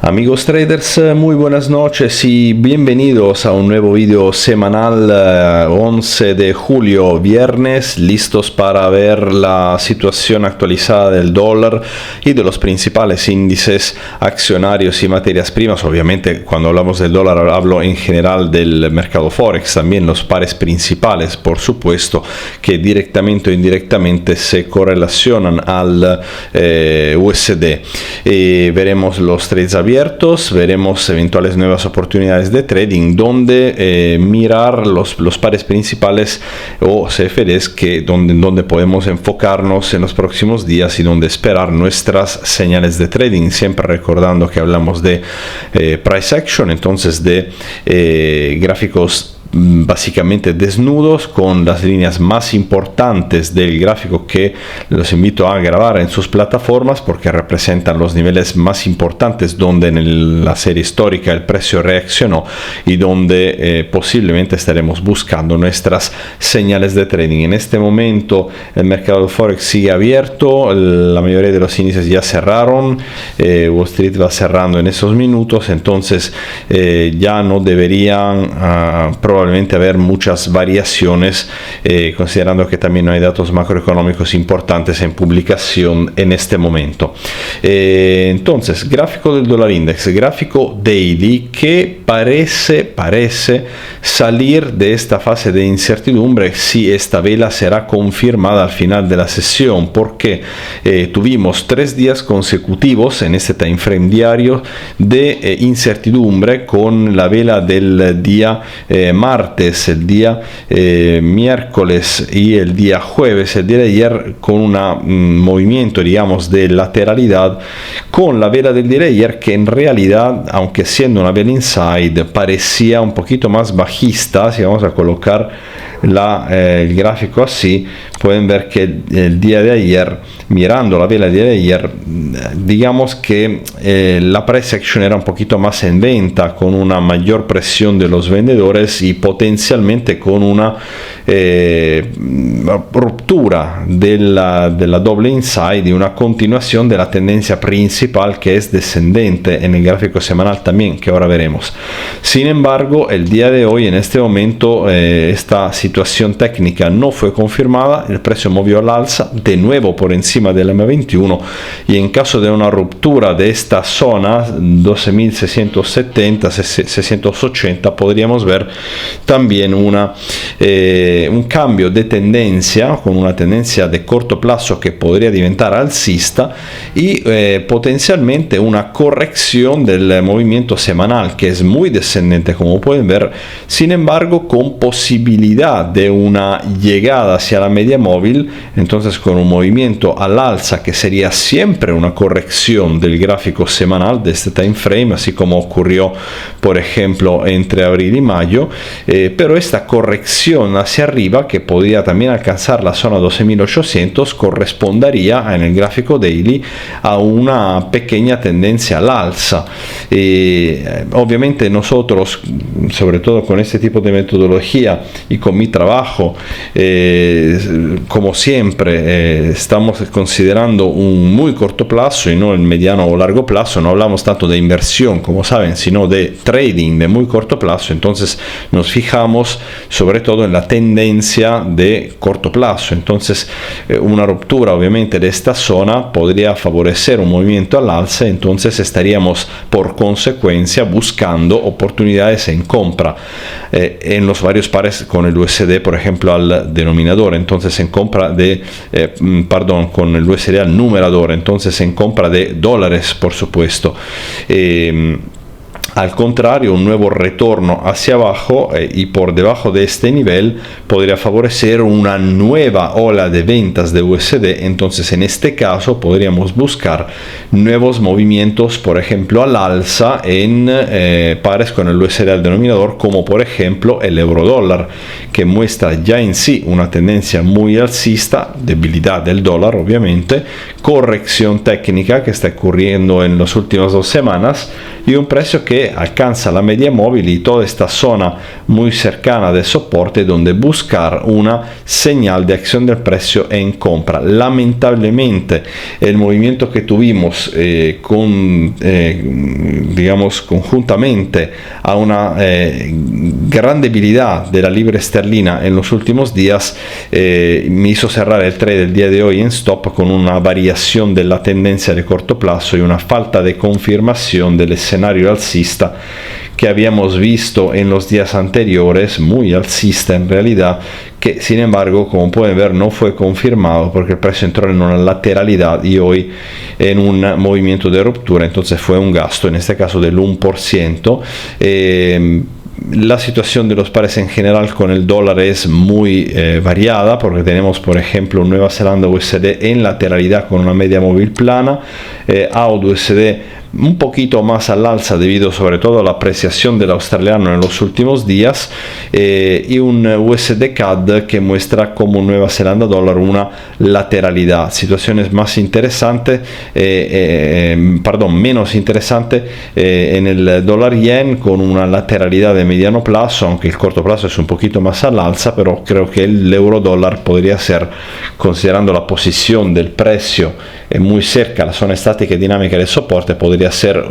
Amigos traders, muy buenas noches y bienvenidos a un nuevo video semanal 11 de julio, viernes, listos para ver la situación actualizada del dólar y de los principales índices accionarios y materias primas. Obviamente, cuando hablamos del dólar hablo en general del mercado Forex, también los pares principales, por supuesto, que directamente o indirectamente se correlacionan al USD. Veremos los trades abiertos, veremos eventuales nuevas oportunidades de trading, donde mirar los pares principales o CFDs donde podemos enfocarnos en los próximos días y donde esperar nuestras señales de trading, siempre recordando que hablamos de price action, entonces de gráficos básicamente desnudos con las líneas más importantes del gráfico, que los invito a grabar en sus plataformas porque representan los niveles más importantes donde en la serie histórica el precio reaccionó y donde posiblemente estaremos buscando nuestras señales de trading. En este momento el mercado de Forex sigue abierto, la mayoría de los índices ya cerraron, Wall Street va cerrando en esos minutos, entonces ya no deberían probablemente haber muchas variaciones, considerando que también no hay datos macroeconómicos importantes en publicación en este momento. Entonces, gráfico del dólar index, gráfico daily, que parece salir de esta fase de incertidumbre si esta vela será confirmada al final de la sesión, porque tuvimos 3 días consecutivos en este time frame diario de incertidumbre, con la vela del día martes, el día miércoles y el día jueves, el día de ayer, con un movimiento, digamos, de lateralidad, con la vela del día de ayer que en realidad, aunque siendo una vela inside, parecía un poquito más bajista. Si vamos a colocar el gráfico así, pueden ver que el día de ayer, mirando la vela del día de ayer, digamos que la price action era un poquito más en venta, con una mayor presión de los vendedores y potencialmente con una ruptura de la doble inside y una continuación de la tendencia principal, que es descendente en el gráfico semanal también, que ahora veremos. Sin embargo, el día de hoy, en este momento, esta situación técnica no fue confirmada, el precio movió al alza de nuevo por encima del M21, y en caso de una ruptura de esta zona 12.670, 680, podríamos ver también un cambio de tendencia, con una tendencia de corto plazo que podría diventar alcista, y potencialmente una corrección del movimiento semanal, que es muy descendente, como pueden ver, sin embargo con posibilidad de una llegada hacia la media móvil, entonces con un movimiento al alza que sería siempre una corrección del gráfico semanal de este time frame, así como ocurrió por ejemplo entre abril y mayo, pero esta corrección hacia arriba, que podría también alcanzar la zona 12.800, correspondería en el gráfico daily a una pequeña tendencia al alza. Obviamente nosotros, sobre todo con este tipo de metodología y con mi trabajo, como siempre, estamos considerando un muy corto plazo y no el mediano o largo plazo. No hablamos tanto de inversión, como saben, sino de trading de muy corto plazo. Entonces nos fijamos sobre todo en la tendencia de corto plazo. Entonces una ruptura obviamente de esta zona podría favorecer un movimiento al alza, entonces estaríamos por consecuencia buscando oportunidades en compra en los varios pares, con el USD por ejemplo al denominador, entonces en compra de con el USD al numerador, entonces en compra de dólares, por supuesto. Al contrario, un nuevo retorno hacia abajo y por debajo de este nivel podría favorecer una nueva ola de ventas de USD. Entonces en este caso podríamos buscar nuevos movimientos, por ejemplo al alza en pares con el USD al denominador, como por ejemplo el euro dólar, que muestra ya en sí una tendencia muy alcista, debilidad del dólar obviamente, corrección técnica que está ocurriendo en las últimas 2 semanas y un precio que que alcanza la media móvil y toda esta zona muy cercana de soporte donde buscar una señal de acción del precio en compra. Lamentablemente el movimiento que tuvimos digamos conjuntamente a una gran debilidad de la libra esterlina en los últimos días me hizo cerrar el trade del día de hoy en stop con una variación de la tendencia de corto plazo y una falta de confirmación del escenario alcista que habíamos visto en los días anteriores, muy alcista en realidad, que sin embargo, como pueden ver, no fue confirmado porque el precio entró en una lateralidad y hoy en un movimiento de ruptura, entonces fue un gasto, en este caso del 1%. La situación de los pares en general con el dólar es muy variada, porque tenemos por ejemplo Nueva Zelanda USD en lateralidad con una media móvil plana, AUD USD un poquito más al alza debido sobre todo a la apreciación del australiano en los últimos días, y un USD CAD que muestra como Nueva Zelanda dólar una lateralidad. Situaciones más interesantes, menos interesante en el dólar yen con una lateralidad de mediano plazo, aunque el corto plazo es un poquito más al alza, pero creo que el euro dólar podría ser, considerando la posición del precio muy cerca a la zona estática y dinámica de soporte, podría ser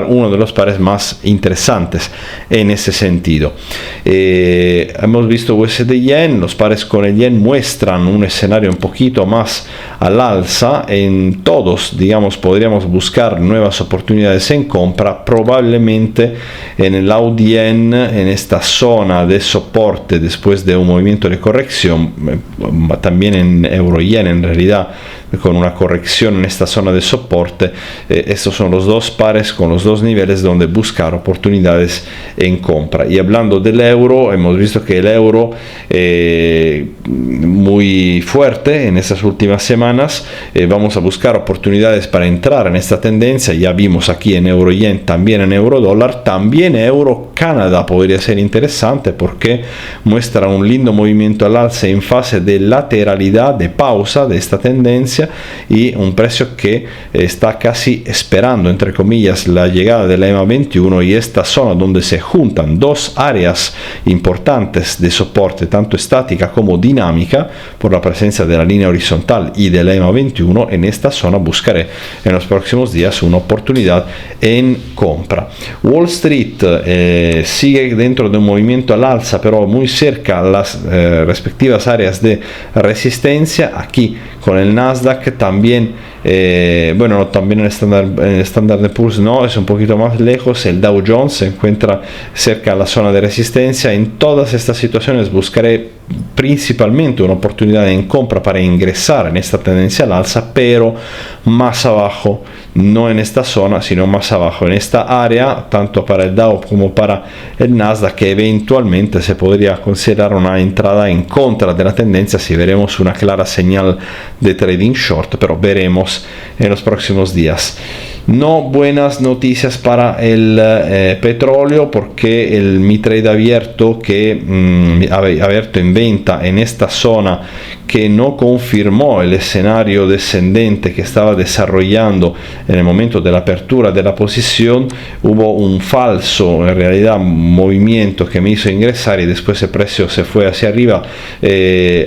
uno de los pares más interesantes en ese sentido. Hemos visto USD yen, los pares con el yen muestran un escenario un poquito más al alza. En todos, digamos, podríamos buscar nuevas oportunidades en compra, probablemente en el AUD yen, en esta zona de soporte después de un movimiento de corrección, también en euro yen en realidad, con una corrección en esta zona de soporte. Estos son los dos pares con los dos niveles donde buscar oportunidades en compra. Y hablando del euro, hemos visto que el euro muy fuerte en estas últimas semanas. Vamos a buscar oportunidades para entrar en esta tendencia. Ya vimos aquí en euro yen, también en euro dólar, también euro Canadá podría ser interesante porque muestra un lindo movimiento al alza en fase de lateralidad, de pausa de esta tendencia, y un precio que está casi esperando, entre comillas, la llegada de la EMA 21 y esta zona donde se juntan dos áreas importantes de soporte, tanto estática como dinámica, por la presencia de la línea horizontal y de la EMA 21. En esta zona buscaré en los próximos días una oportunidad en compra. Wall Street sigue dentro de un movimiento al alza, pero muy cerca a las respectivas áreas de resistencia. Aquí con el Nasdaq también, también el Standard & Poor's no, es un poquito más lejos. El Dow Jones se encuentra cerca a la zona de resistencia. En todas estas situaciones buscaré principalmente una oportunidad en compra para ingresar en esta tendencia al alza, pero más abajo, no en esta zona, sino más abajo en esta área, tanto para el Dow como para el Nasdaq, que eventualmente se podría considerar una entrada en contra de la tendencia si veremos una clara señal de trading short, pero veremos en los próximos días. No buenas noticias para el petróleo, porque mi trade abierto abierto en venta en esta zona, que no confirmó el escenario descendente que estaba desarrollando en el momento de la apertura de la posición, hubo un falso, en realidad, movimiento que me hizo ingresar y después el precio se fue hacia arriba,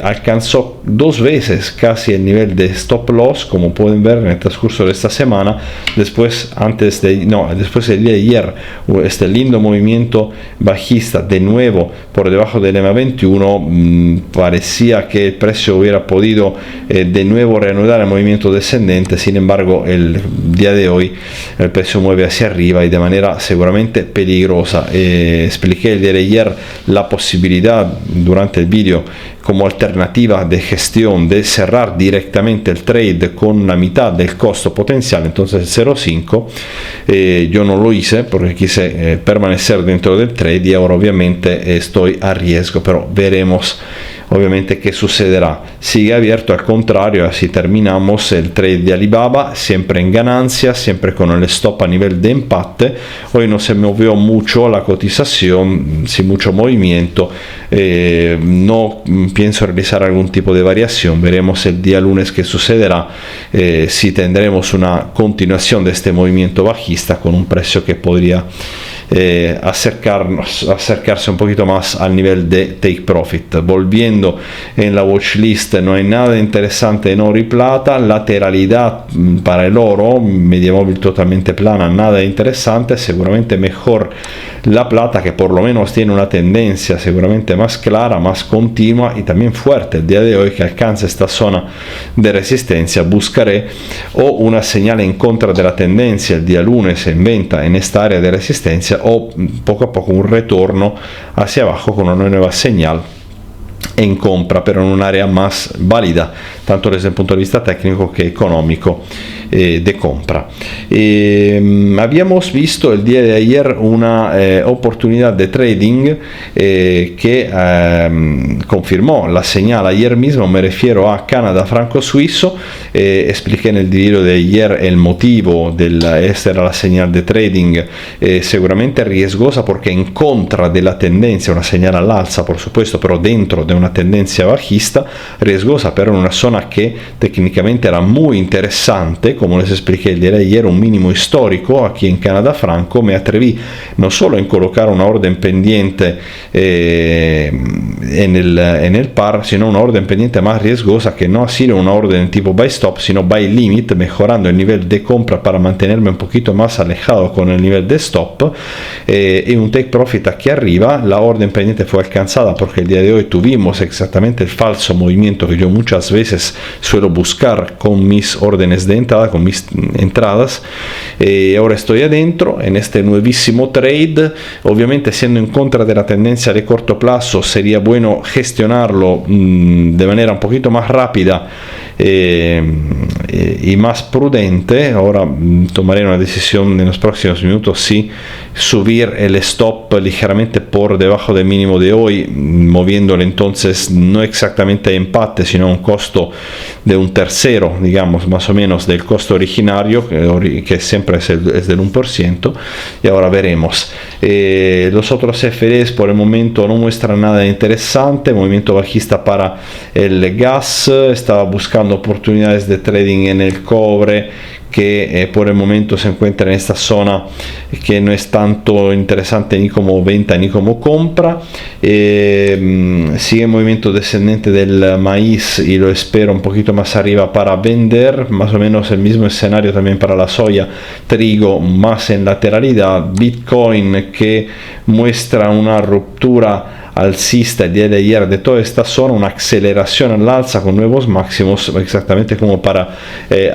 alcanzó dos veces casi el nivel de stop loss, como pueden ver en el transcurso de esta semana. Después del día de ayer, este lindo movimiento bajista de nuevo por debajo del EMA 21, parecía que el precio hubiera podido de nuevo reanudar el movimiento descendente. Sin embargo, el día de hoy el precio mueve hacia arriba y de manera seguramente peligrosa. Expliqué el día de ayer la posibilidad durante el vídeo como alternativa de gestión de cerrar directamente el trade con la mitad del costo potencial, entonces 0,5. Yo no lo hice porque quise permanecer dentro del trade y ahora obviamente estoy a riesgo, pero veremos obviamente qué sucederá. Sigue abierto, al contrario, así terminamos el trade de Alibaba, siempre en ganancia, siempre con el stop a nivel de empate. Hoy no se movió mucho la cotización, sin mucho movimiento. No pienso realizar algún tipo de variación. Veremos el día lunes qué sucederá, si tendremos una continuación de este movimiento bajista con un precio que podría acercarse un poquito más al nivel de take profit. Volviendo en la watchlist, no hay nada interesante en oro y plata. Lateralidad para el oro, media móvil totalmente plana, nada interesante. Seguramente mejor la plata, que por lo menos tiene una tendencia seguramente más clara, más continua y también fuerte el día de hoy, que alcanza esta zona de resistencia. Buscaré o una señal en contra de la tendencia el día lunes en venta en esta área de resistencia, o poco a poco un retorno hacia abajo con una nueva señal en compra, pero en un área más válida tanto desde el punto de vista técnico que económico de compra. Habíamos visto el día de ayer una oportunidad de trading que confirmó la señal ayer mismo. Me refiero a Canadá franco suizo. Expliqué en el video de ayer el motivo esta era la señal de trading, seguramente riesgosa porque en contra de la tendencia, una señal al alza por supuesto, pero dentro de una tendencia bajista, riesgosa pero en una zona que técnicamente era muy interesante. Como les expliqué el día de ayer, un mínimo histórico aquí en Canadá franco. Me atreví no solo en colocar una orden pendiente en el par, sino una orden pendiente más riesgosa, que no ha sido una orden tipo buy stop, sino buy limit, mejorando el nivel de compra para mantenerme un poquito más alejado con el nivel de stop, y un take profit aquí arriba. La orden pendiente fue alcanzada porque el día de hoy tuvimos exactamente el falso movimiento que yo muchas veces suelo buscar con mis órdenes de entrada, con mis entradas. Ahora estoy adentro en este nuevísimo trade. Obviamente, siendo en contra de la tendencia de corto plazo, sería bueno gestionarlo de manera un poquito más rápida y más prudente. Ahora tomaré una decisión en los próximos minutos si subir el stop ligeramente por debajo del mínimo de hoy, moviéndolo entonces no exactamente a empate, sino a un costo de un tercero, digamos, más o menos del costo originario, que siempre es del 1%, y ahora veremos. Los otros CFDs por el momento no muestran nada interesante. Movimiento bajista para el gas. Estaba buscando oportunidades de trading en el cobre, que por el momento se encuentra en esta zona que no es tanto interesante ni como venta ni como compra. Sigue el movimiento descendente del maíz y lo espero un poquito más arriba para vender. Más o menos el mismo escenario también para la soya, trigo más en lateralidad. Bitcoin que muestra una ruptura alcista el día de ayer de toda esta zona, una aceleración al alza con nuevos máximos, exactamente como para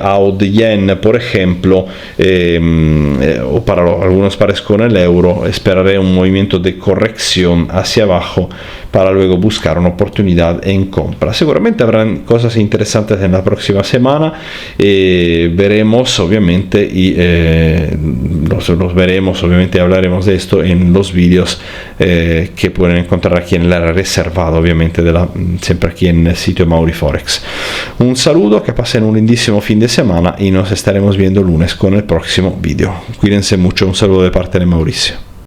AUD yen, por ejemplo, o para algunos pares con el euro. Esperaré un movimiento de corrección hacia abajo para luego buscar una oportunidad en compra. Seguramente habrán cosas interesantes en la próxima semana. Veremos obviamente y los veremos obviamente, hablaremos de esto en los vídeos que pueden encontrar aquí en el área reservada, obviamente siempre aquí en el sitio Mauri Forex. Un saludo, que pasen un lindísimo fin de semana y nos estaremos viendo lunes con el próximo vídeo. Cuídense mucho, un saludo de parte de Mauricio.